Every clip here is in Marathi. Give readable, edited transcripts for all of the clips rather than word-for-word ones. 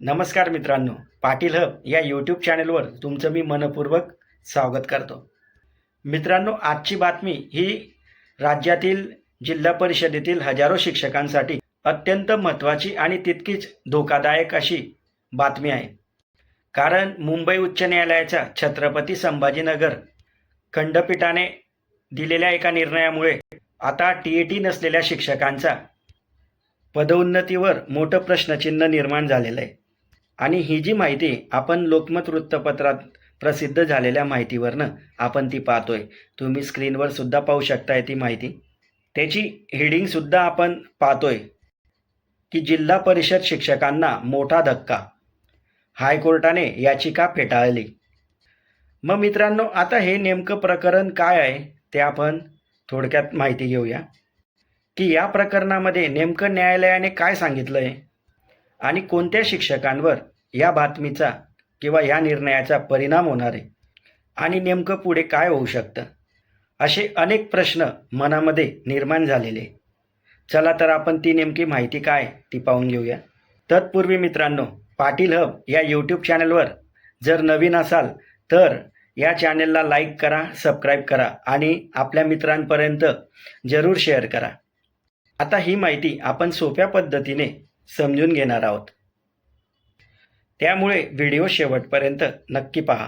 नमस्कार मित्रांनो, पाटील हब या यूट्यूब चॅनलवर तुमचं मी मनपूर्वक स्वागत करतो. मित्रांनो, आजची बातमी ही राज्यातील जिल्हा परिषदेतील हजारो शिक्षकांसाठी अत्यंत महत्त्वाची आणि तितकीच धोकादायक अशी बातमी आहे. कारण मुंबई उच्च न्यायालयाच्या छत्रपती संभाजीनगर खंडपीठाने दिलेल्या एका निर्णयामुळे आता TET नसलेल्या शिक्षकांचा पदोन्नतीवर मोठं प्रश्नचिन्ह निर्माण झालेलं आहे. आणि ही जी माहिती आपण लोकमत वृत्तपत्रात प्रसिद्ध झालेल्या माहितीवरनं आपण ती पाहतोय. तुम्ही स्क्रीनवर सुद्धा पाहू शकताय ती माहिती. त्याची हेडिंग सुद्धा आपण पाहतोय की जिल्हा परिषद शिक्षकांना मोठा धक्का, हायकोर्टाने याचिका फेटाळली. मग मित्रांनो, आता हे नेमकं प्रकरण काय आहे ते आपण थोडक्यात माहिती घेऊया की या प्रकरणामध्ये नेमकं न्यायालयाने काय सांगितलं आहे आणि कोणत्या शिक्षकांवर या बातमीचा किंवा या निर्णयाचा परिणाम होणार आहे आणि नेमकं पुढे काय होऊ शकतं, असे अनेक प्रश्न मनामध्ये निर्माण झालेले. चला तर आपण ती नेमकी माहिती काय ती पाहून घेऊया. तत्पूर्वी मित्रांनो, पाटील हब या यूट्यूब चॅनलवर जर नवीन असाल तर या चॅनलला लाईक करा, सबस्क्राईब करा आणि आपल्या मित्रांपर्यंत जरूर शेअर करा. आता ही माहिती आपण सोप्या पद्धतीने समजून घेणार आहोत, त्यामुळे व्हिडिओ शेवटपर्यंत नक्की पहा.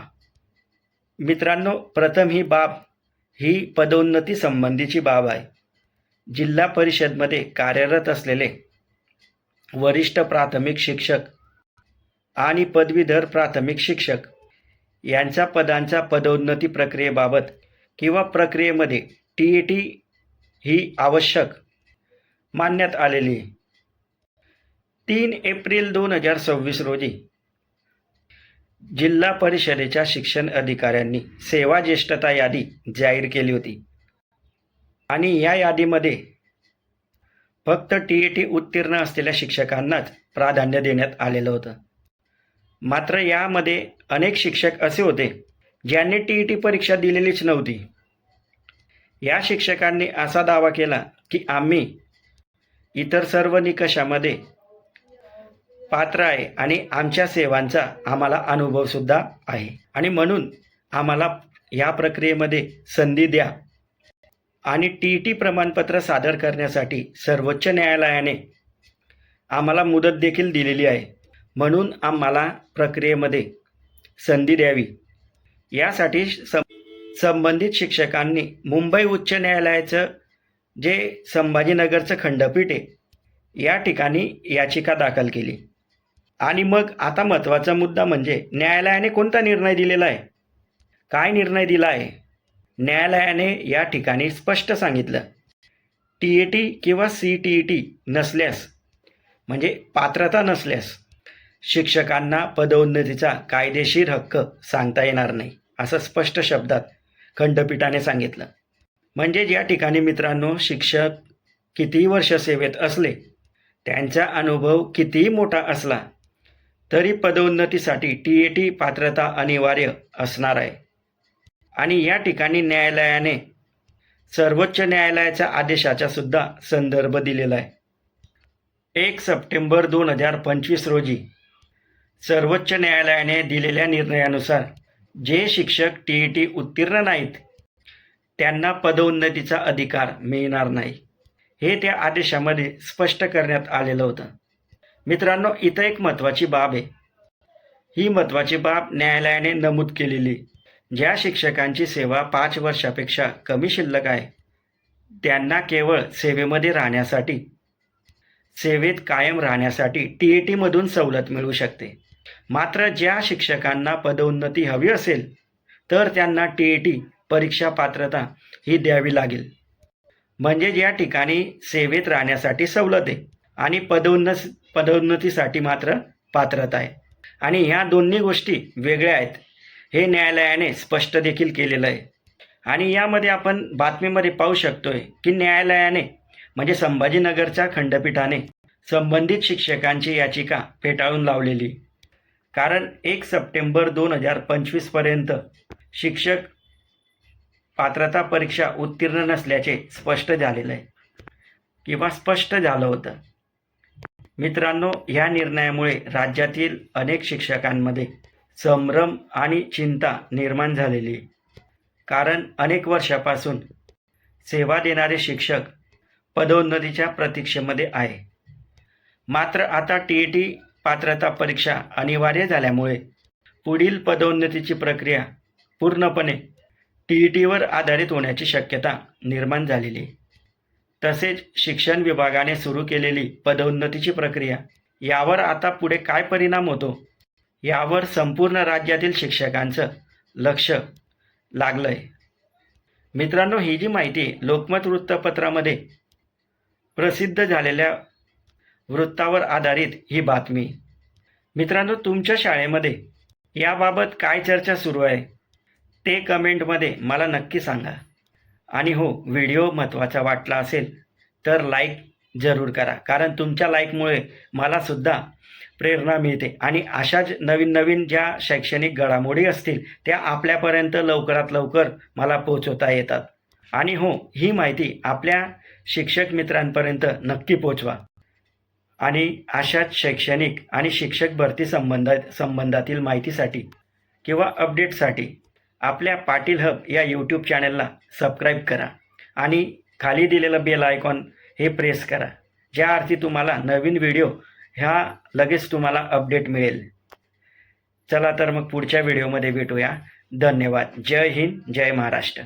मित्रांनो, प्रथम ही बाब ही पदोन्नती संबंधीची बाब आहे. जिल्हा परिषदमध्ये कार्यरत असलेले वरिष्ठ प्राथमिक शिक्षक आणि पदवीधर प्राथमिक शिक्षक यांच्या पदांच्या पदोन्नती प्रक्रियेबाबत किंवा प्रक्रियेमध्ये TET ही आवश्यक मानण्यात आलेली आहे. 3 एप्रिल 2026 रोजी जिल्हा परिषदेच्या शिक्षण अधिकाऱ्यांनी सेवा ज्येष्ठता यादी जाहीर केली होती आणि या यादीमध्ये फक्त TET उत्तीर्ण असलेल्या शिक्षकांनाच प्राधान्य देण्यात आलेलं होतं. मात्र यामध्ये अनेक शिक्षक असे होते ज्यांनी TET परीक्षा दिलेलीच नव्हती. या शिक्षकांनी असा दावा केला की आम्ही इतर सर्व निकषामध्ये पात्र आहे आणि आमच्या सेवांचा आम्हाला अनुभवसुद्धा आहे आणि म्हणून आम्हाला या प्रक्रियेमध्ये संधी द्या. आणि TET प्रमाणपत्र सादर करण्यासाठी सर्वोच्च न्यायालयाने आम्हाला मुदत देखील दिलेली आहे, म्हणून आम्हाला प्रक्रियेमध्ये संधी द्यावी. यासाठी संबंधित शिक्षकांनी मुंबई उच्च न्यायालयाचं जे संभाजीनगरचं खंडपीठ आहे या ठिकाणी याचिका दाखल केली. आणि मग आता महत्त्वाचा मुद्दा म्हणजे न्यायालयाने कोणता निर्णय दिलेला आहे, काय निर्णय दिला आहे. न्यायालयाने या ठिकाणी स्पष्ट सांगितलं, TET किंवा CTET नसल्यास म्हणजे पात्रता नसल्यास शिक्षकांना पदोन्नतीचा कायदेशीर हक्क सांगता येणार नाही, असं स्पष्ट शब्दात खंडपीठाने सांगितलं. म्हणजे या ठिकाणी मित्रांनो, शिक्षक कितीही वर्ष सेवेत असले, त्यांचा अनुभव कितीही मोठा असला तरी पदोन्नतीसाठी TET पात्रता अनिवार्य असणार आहे. आणि या ठिकाणी न्यायालयाने सर्वोच्च न्यायालयाच्या आदेशाचा सुद्धा संदर्भ दिलेला आहे. 1 सप्टेंबर 2025 रोजी सर्वोच्च न्यायालयाने दिलेल्या निर्णयानुसार जे शिक्षक TET उत्तीर्ण नाहीत त्यांना पदोन्नतीचा अधिकार मिळणार नाही, हे त्या आदेशामध्ये स्पष्ट करण्यात आलेलं होतं. मित्रांनो, इथं एक महत्त्वाची बाब आहे. ही महत्त्वाची बाब न्यायालयाने नमूद केलेली. ज्या शिक्षकांची सेवा 5 वर्षापेक्षा कमी शिल्लक आहे त्यांना केवळ सेवेमध्ये राहण्यासाठी, सेवेत कायम राहण्यासाठी TET मधून सवलत मिळू शकते. मात्र ज्या शिक्षकांना पदोन्नती हवी असेल तर त्यांना TET परीक्षा पात्रता ही द्यावी लागेल. म्हणजे या ठिकाणी सेवेत राहण्यासाठी सवलत आहे आणि पदोन्नतीसाठी मात्र पात्रता आहे. आणि ह्या दोन्ही गोष्टी वेगळ्या आहेत, हे न्यायालयाने स्पष्ट देखील केलेलं आहे. आणि यामध्ये आपण बातमीमध्ये पाहू शकतोय की न्यायालयाने म्हणजे संभाजीनगरच्या खंडपीठाने संबंधित शिक्षकांची याचिका फेटाळून लावलेली. कारण 1 सप्टेंबर 2025 पर्यंत शिक्षक पात्रता परीक्षा उत्तीर्ण नसल्याचे स्पष्ट झालेलं आहे किंवा स्पष्ट झालं होतं. मित्रांनो, या निर्णयामुळे राज्यातील अनेक शिक्षकांमध्ये संभ्रम आणि चिंता निर्माण झालेली आहे. कारण अनेक वर्षापासून सेवा देणारे शिक्षक पदोन्नतीच्या प्रतीक्षेमध्ये आहे. मात्र आता TET पात्रता परीक्षा अनिवार्य झाल्यामुळे पुढील पदोन्नतीची प्रक्रिया पूर्णपणे TETवर आधारित होण्याची शक्यता निर्माण झालेली आहे. तसेच शिक्षण विभागाने सुरू केलेली पदोन्नतीची प्रक्रिया यावर आता पुढे काय परिणाम होतो यावर संपूर्ण राज्यातील शिक्षकांचं लक्ष लागलं आहे. मित्रांनो, ही जी माहिती लोकमत वृत्तपत्रामध्ये प्रसिद्ध झालेल्या वृत्तावर आधारित ही बातमी. मित्रांनो, तुमच्या शाळेमध्ये याबाबत काय चर्चा सुरू आहे ते कमेंटमध्ये मला नक्की सांगा. आणि हो, व्हिडिओ महत्त्वाचा वाटला असेल तर लाईक जरूर करा, कारण तुमच्या लाईकमुळे मलासुद्धा प्रेरणा मिळते आणि अशाच नवीन नवीन ज्या शैक्षणिक घडामोडी असतील त्या आपल्यापर्यंत लवकरात लवकर मला पोहोचवता येतात. आणि हो, ही माहिती आपल्या शिक्षक मित्रांपर्यंत नक्की पोहोचवा. आणि अशाच शैक्षणिक आणि शिक्षक भरती संबंधातील माहितीसाठी किंवा अपडेटसाठी आपल्या पाटील हब या यूट्यूब चॅनलला सबस्क्राईब करा आणि खाली दिलेलं बेल आयकॉन हे प्रेस करा, ज्या अर्थी तुम्हाला नवीन व्हिडिओ ह्या लगेच तुम्हाला अपडेट मिळेल. चला तर मग पुढच्या व्हिडिओमध्ये भेटूया. धन्यवाद. जय हिंद, जय महाराष्ट्र.